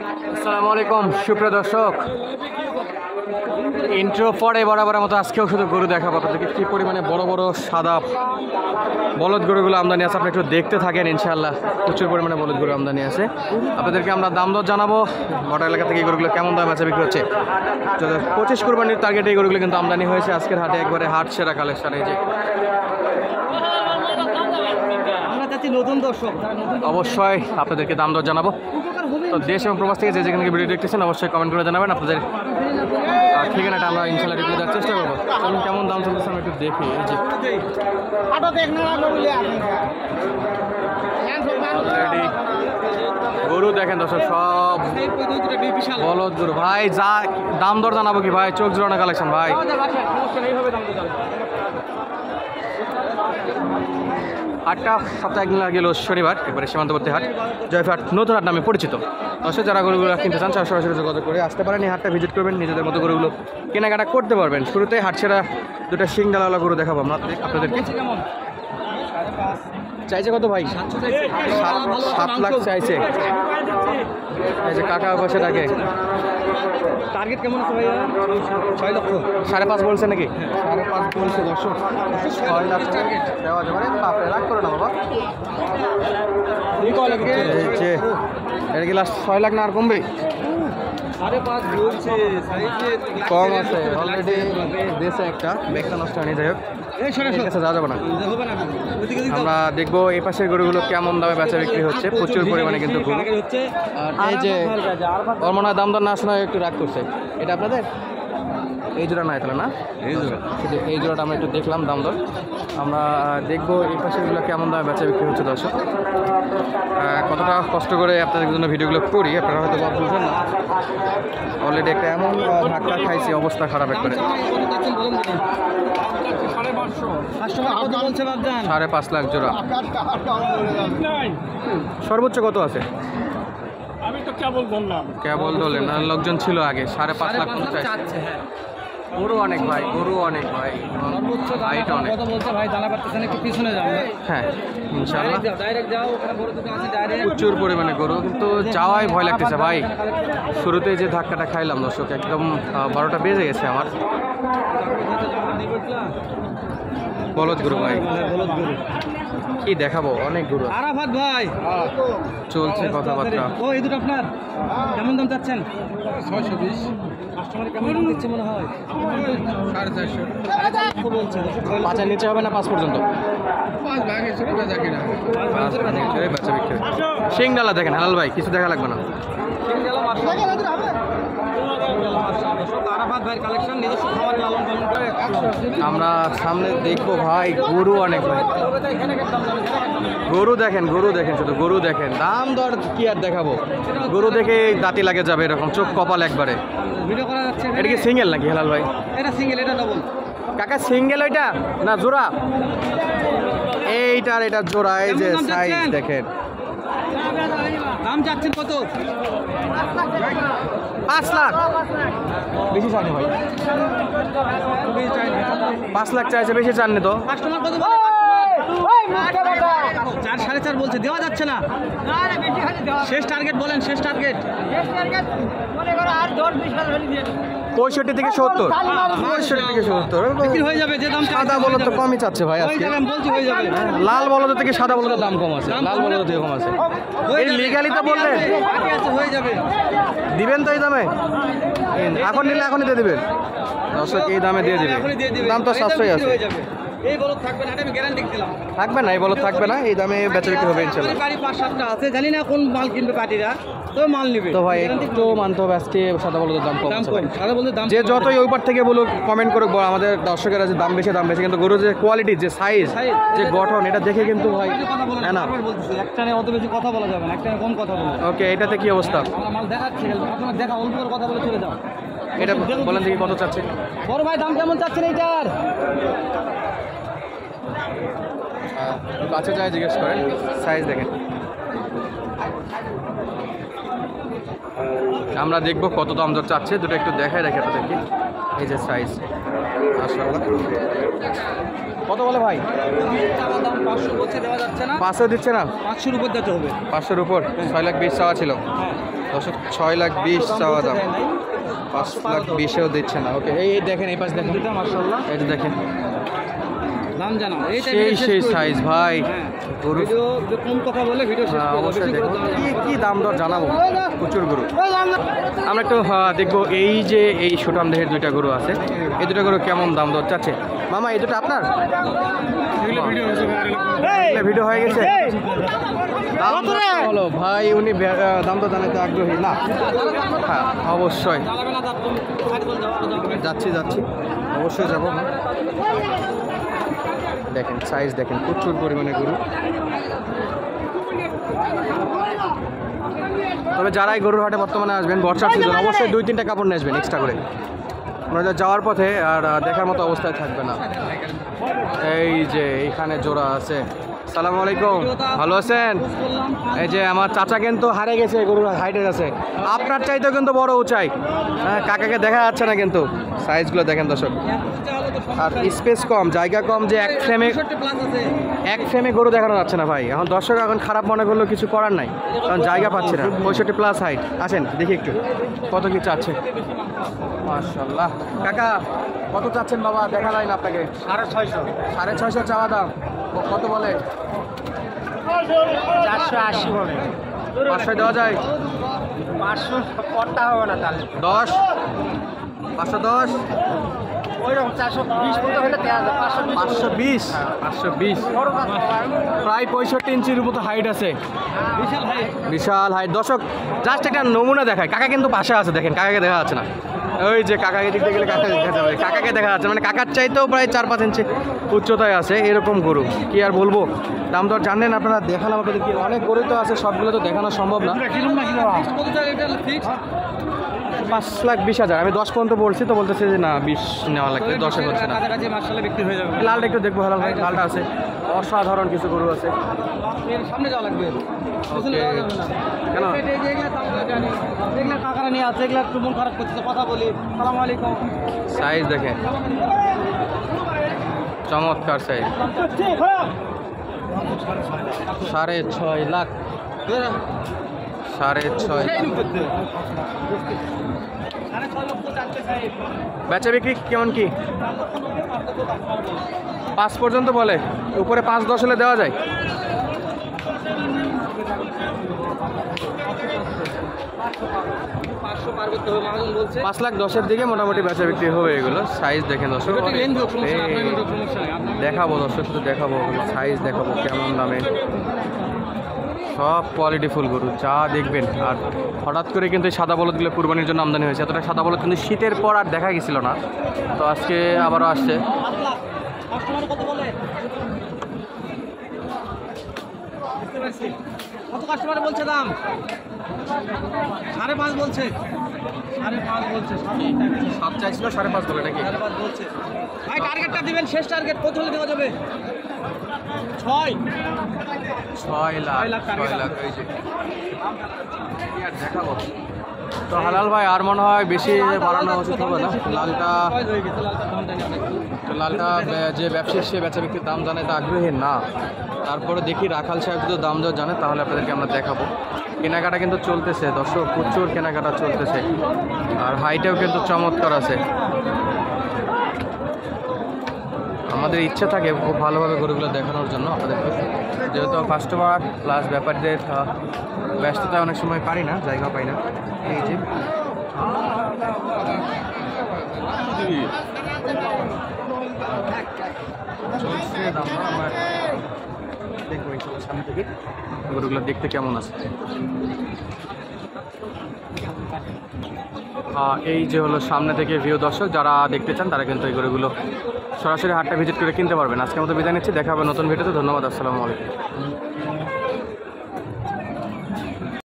আসসালামু আলাইকুম সুপ্রিয় দর্শক, ইন্ট্রো পরে বরাবরের মতো আজকেও শুধু গরু দেখাবো আপনাদেরকে। কী পরিমাণে বড় বড় সাদা বলদ গরুগুলো আমদানি আছে, আপনি একটু দেখতে থাকেন। ইনশাআল্লাহ প্রচুর পরিমাণে বলদ গরু আমদানি আছে, আপনাদেরকে আমরা দাম দর জানাবো। বর্ডার এলাকা থেকে এই গরুগুলো কেমন দাম আছে বিক্রি হচ্ছে। 25 কোরবানির টার্গেটে এই গরুগুলো কিন্তু আমদানি হয়েছে আজকের হাটে, একবারে হাট সেরা কালেকশন। এই যে নতুন দর্শক অবশ্যই আপনাদেরকে দাম দর জানাবো। তো দেশ এবং প্রবাস থেকে যে যেখানে ভিডিও দেখতেছেন অবশ্যই কমেন্ট করে জানাবেন আপনাদের ঠিকানাটা, আমরা ইনশাল্লাহ রিপ্লাই দেওয়ার চেষ্টা করবো। চলুন কেমন দাম চলতেছে আমরা একটু দেখি। এই যে অলরেডি গরু দেখেন দর্শক, সব বলদ গরু ভাই। যা দাম দর জানাবো কি ভাই, চোখ জোড়ানো কালেকশন ভাই। হাটটা সপ্তাহে একদিন গেল শনিবার, একবারে সীমান্তবর্তী হাট, জয়ফাট নতুন হাট নামে পরিচিত। দর্শক যারা গরুগুলো কিনতে চান তারা সরাসরি যোগাযোগ করে আসতে পারেন, এই হাটটা ভিজিট করবেন, নিজেদের মতো গরুগুলো কেনাকাটা করতে পারবেন। শুরুতে হাট সেরা দুটো শিং ডালাওয়ালা গরু দেখাবো আমরা আপনাদেরকে। চাইছে কত ভাই? 7 লাখ চাইছে। এই যে কাকা বসে থাকে। টার্গেট কেমন আছে ভাইয়া? 6 লক্ষ। 5.5 বলছে নাকি? 5.5 বলছে দর্শক। 6 লাখ টার্গেট দেওয়া যাবে না, বাপরে রাগ করে না বাবা। এই কল লাগে এই যে এর কি লাস্ট 6 লাখ না আর কমবে? 5.5 বলছে, সাইজে কম আছে অলরেডি। দেশে একটা ব্যাগটা নষ্ট হয়নি, যাই হোক এই সরে এর কাছে যাওয়া যাবে না। হবে না। ওইদিকে আমরা দেখবো এই পাশের গরুগুলো কেমন দামে বেচা বিক্রি হচ্ছে। প্রচুর পরিমাণে কিন্তু গরু। হচ্ছে। আর এই যে ওর মনে হয় দাম দর না শোনায় একটু রাগ করছে। এটা আপনাদের এই জোড়া না, তাহলে না শুধু এই জোড়াটা আমরা একটু দেখলাম দাম দর। আমরা দেখবো এই পাশেরগুলো কেমন দামে বেচা বিক্রি হচ্ছে। দর্শক কতটা কষ্ট করে আপনাদের জন্য ভিডিওগুলো করি, আপনারা হয়তো বুঝবেন না। অলরেডি একটা এমন ধাক্কা খাইছি, অবস্থা খারাপ একবারে। 5.5 লাখ জোড়া। সর্বোচ্চ কত আছে? আমি তো কেবল বললাম, কেবল বললেন না, লোকজন ছিল আগে। 5.5 লাখ চাচ্ছে। গরু অনেক ভাই, গরু অনেক ভাই, হাইট অনেক। কত বলছে ভাই? জানা পারতেছেন, একটু পিছনে যাও। হ্যাঁ ইনশাআল্লাহ ডাইরেক্ট যাও, ওখানে বড় দোকান আছে ডাইরেক্ট। প্রচুর পরিমাণে গরু, কিন্তু যাওয়াই ভয় লাগতেছে ভাই। শুরুতেই যে ধাক্কাটা খাইলাম দর্শক, একদম 12টা বেজে গেছে আমার। বলদ গরু ভাই, বলদ গরু কি দেখাবো, অনেক গরু। আরাফাত ভাই চলছে কথাবার্তা। ও এই দুটো আপনার কেমন দাম চাচ্ছেন? 620। কাস্টমার কেমন দাম দিচ্ছে মনে হয়? 450 বলছে। 5 নিচে হবে না? 5 পর্যন্ত। 5 ভাগে ছিল বেচা কিনা। বেচা বিক্রি। শিং ডালা দেখেন হালাল ভাই, কিছু দেখা লাগবে না। আরাফাত ভাইয়ের কালেকশন, নিজস্ব খাবার লালন পালন করে। আমরা সামনে দেখবো ভাই, গরু অনেক ভাই। গরু দেখেন, গরু দেখেন, শুধু গরু দেখেন। দাম দর কি আর দেখাবো, গরু দেখে দাঁতি লাগে যাবে এরকম, চোখ কপাল একবারে। ভিডিও করা যাচ্ছে। এটা কি সিঙ্গেল নাকি হেলাল ভাই? এটা সিঙ্গেল, এটা ডাবল। কাকা সিঙ্গেল ওইটা না জোড়া? এইটার এটা জোড়া। এই যে সাইজ দেখেন। দাম চাচ্ছেন কত? 5 লাখ। বেশি চাননি ভাই, 5 লাখ চাইছে, বেশি চাননি তো। কাস্টমার কত বলে? 4 4.5 বলছে, দেওয়া যাচ্ছে না। শেষ টার্গেট বলেন, শেষ টার্গেট। 65 থেকে 70। 65 থেকে 70 বিক্রি হয়ে যাবে। যে দাম সাদা বলদ তো কমই চাচ্ছে ভাই আজকে। আমি বলছি হয়ে যাবে। লাল বলদ থেকে সাদা বলদের দাম কম আছে, লাল বলদ থেকে কম আছে। এই লিগালি তো বললেন বাকি আছে, হয়ে যাবে। দিবেন তো এই দামে? এখন নিলে এখনই দিয়ে দিবেন দর্শক, এই দামে দিয়ে দিবেন। দাম তো সাশ্রয় আছে। হয়ে যাবে। এই বলদ থাকবে না, আমি গ্যারান্টি দিলাম। থাকবে না, এই বলদ থাকবে না, এই দামে বেচা বিক্রি হবে ইনশাআল্লাহ। গাড়ি 5-7টা আছে, জানি না কোন মাল কিনবে পার্টিরা, তো মাল নিবে। তো ভাই একটু মানতে হবে আজকে সাদা বলদের দাম কম আছে ভাই। সাদা বলতে দাম যে যতই ওই পার থেকে বলুক, কমেন্ট করুক আমাদের দর্শকেরা যে দাম বেশি, দাম বেশি, কিন্তু গরুর যে কোয়ালিটি, যে সাইজ, যে গঠন, এটা দেখে কিন্তু ভাই হ্যাঁ না। একটানে অত বেশি কথা বলা যাবে না, একটানে কম কথা বলা। ওকে, এটাতে কি অবস্থা? আমরা মাল দেখাচ্ছি, আপনার দেখা অল্প করে কথা বলে চলে যাও। এটা বলেন দেখি কত চাচ্ছে বড় ভাই, দাম কেমন চাচ্ছেন এইটার? কাছে যায় জিজ্ঞেস করেন, সাইজ দেখেন। আমরা দেখবো কত দাম দর চাচ্ছে, দুটো একটু দেখাই রাখি আপনাদেরকে। এই যে সাইজ, মাশাআল্লাহ। কত বলে ভাই? দাম 500 বলছে, দেওয়া যাচ্ছে না। 500 দিচ্ছে না? 500-র উপর দিতে হবে। 500-র উপর। 6 লাখ 20 চাওয়া ছিল। হ্যাঁ, দর্শক 6,20,000 চাওয়া দাম, 5,20,000-ও দিচ্ছে না। ওকে, এই দেখেন এই পাশ দেখেন, মাশাআল্লাহ এই যে দেখেন নাম জানো সেই সাইজ ভাই গরু। ভিডিও কম কথা বলে ভিডিও শেষ করে অবশ্যই দেখো কি দাম দর জানাবো, প্রচুর গরু। আমরা একটু দেখবো এই যে এই সুঠাম দেহের দুইটা গরু আছে, এই দুটো গরু কেমন দাম দর চাচ্ছে। মামা এই দুটো আপনার ভিডিও হয়ে গেছে? দাম বলো ভাই, উনি দাম তো জানাতে আগ্রহী না? হ্যাঁ অবশ্যই যাচ্ছি অবশ্যই যাবো। দেখেন সাইজ দেখেন, প্রচুর পরিমাণে গরু। তবে যারাই গরুর হাটে বর্তমানে আসবেন বর্ষার সিজন, অবশ্যই 2-3টা কাপড় নিয়ে আসবেন এক্সট্রা করে, আপনারা যাওয়ার পথে আর দেখার মতো অবস্থায় থাকবে না। এই যে এইখানে জোড়া আছে। সালাম আলাইকুম, ভালো আছেন? এই যে আমার চাচা কিন্তু হারে গেছে, গরুর হাইটে আছে, আপনার চাইতেও কিন্তু বড় উঁচাই। হ্যাঁ, কাকাকে দেখা যাচ্ছে না কিন্তু, সাইজগুলো দেখেন দর্শক। আর স্পেস কম, জায়গা কম, যে এক ফ্রেমে গরু দেখানো যাচ্ছে না ভাই। এখন দর্শক এখন খারাপ মনে করলেও কিছু করার নাই, কারণ জায়গা পাচ্ছে না। 65+ হাইট। আসেন দেখি একটু কত কি চাচ্ছে। মাশাআল্লাহ, কাকা কত চাচ্ছেন বাবা? দেখা যায় না আপনাকে। 650 চাওয়া দাম। কত বলে? 480 বলে। 500 দেওয়া যায়? 500 পড়তা হবে না তাহলে। 10, 510, ওইরকম 420 পর্যন্ত হলে 520, 520। প্রায় 65 ইঞ্চির মতো হাইট আছে, বিশাল হাইট। দর্শক জাস্ট একটা নমুনা দেখায়। কাকা কিন্তু পাশে আছে, দেখেন কাকাকে দেখা যাচ্ছে না। ওই যে কাকাকে দেখতে গেলে কাকাকে দেখা যাবে, কাকাকে দেখা যাচ্ছে, মানে কাকার চাইতেও প্রায় 4-5 ইঞ্চি উচ্চতায় আছে এরকম গরু। কি আর বলবো, দাম দর জানেন আপনারা, দেখালাম আপনাদেরকে। অনেক গরু তো আছে, সবগুলো তো দেখানো সম্ভব না। 5,20,000 আমি 10 পর্যন্ত বলছি, তো বলতেছে যে না 20 নেওয়া লাগবে, 10-এ হচ্ছে না। বিক্রি হয়ে যাবে। লালটা একটু দেখবো, হালাল ভাই, লালটা আছে, অসাধারণ কিছু গরু আছে। সামনে যাওয়া লাগবে। কেন এগুলা কাকারা নিয়ে আছে, এগুলা একটু মন খারাপ করছে, কথা বলি। সালাম আলাইকুম। সাইজ দেখেন, চমৎকার সাইজ। 6.5 লাখ, 6.5 বেচা বিক্রি কেমন কি? 5 পর্যন্ত বলে, উপরে 5-10 হলে দেওয়া যায়। 5,10,000 দিকে মোটামুটি বেচা বিক্রি হবে। এগুলো সাইজ দেখেন দর্শক, দেখাবো দর্শক, শুধু দেখাবো সাইজ, দেখাবো কেমন দামে। সব কোয়ালিটি ফুল গরু যা দেখবেন। আর হঠাৎ করে কিন্তু এই সাদা বলদগুলো কুরবানির জন্য আমদানি হয়েছে। এতটা সাদা বলদ কিন্তু শীতের পর আর দেখা গেছিল না, তো আজকে আবারও আসছে। কত কাস্টমার বলছে দাম? 5.5 বলছে। 5.5 বলছে। 7 চাইছিল, 5.5 বলে নাকি? 5.5 বলছে। ভাই টার্গেটটা দিবেন, শেষ টার্গেট কত হলে দেওয়া যাবে? 6 লাখ। এই যে কি আর দেখাবো। তো হালাল ভাই আর মনে হয় বেশি বাড়ানো উচিত হবে না। লালটা তো লালটা যে ব্যবসায়ী সে বেচা বিক্রির দাম জানে, তা আগ্রহী না। তারপরে দেখি রাখাল সাহেব যদি দাম দর জানে তাহলে আপনাদেরকে আমরা দেখাবো। কেনাকাটা কিন্তু চলতেছে দর্শক, প্রচুর কেনাকাটা চলতেছে। আর হাইটেও কিন্তু চমৎকার আছে। আমাদের ইচ্ছে থাকে খুব ভালোভাবে গরুগুলো দেখানোর জন্য আপনাদেরকে, যেহেতু কাস্টমার প্লাস ব্যাপারীদের ব্যস্ততায় অনেক সময় পারি না, জায়গা পাই না। এই যে চলছে দাম, আমরা দেখবো ইনশাল্লাহ সামনে থেকে গরুগুলো দেখতে কেমন আছে। এই যে হলো সামনে থেকে ভিউ। দর্শক যারা দেখতে চান তারা কিন্তু এই গরুগুলো সরাসরি হাটটা ভিজিট করে কিনতে পারবেন। আজকের মতো বিদায় নিচ্ছি, দেখা হবে নতুন ভিডিওতে। ধন্যবাদ, আসসালামু আলাইকুম।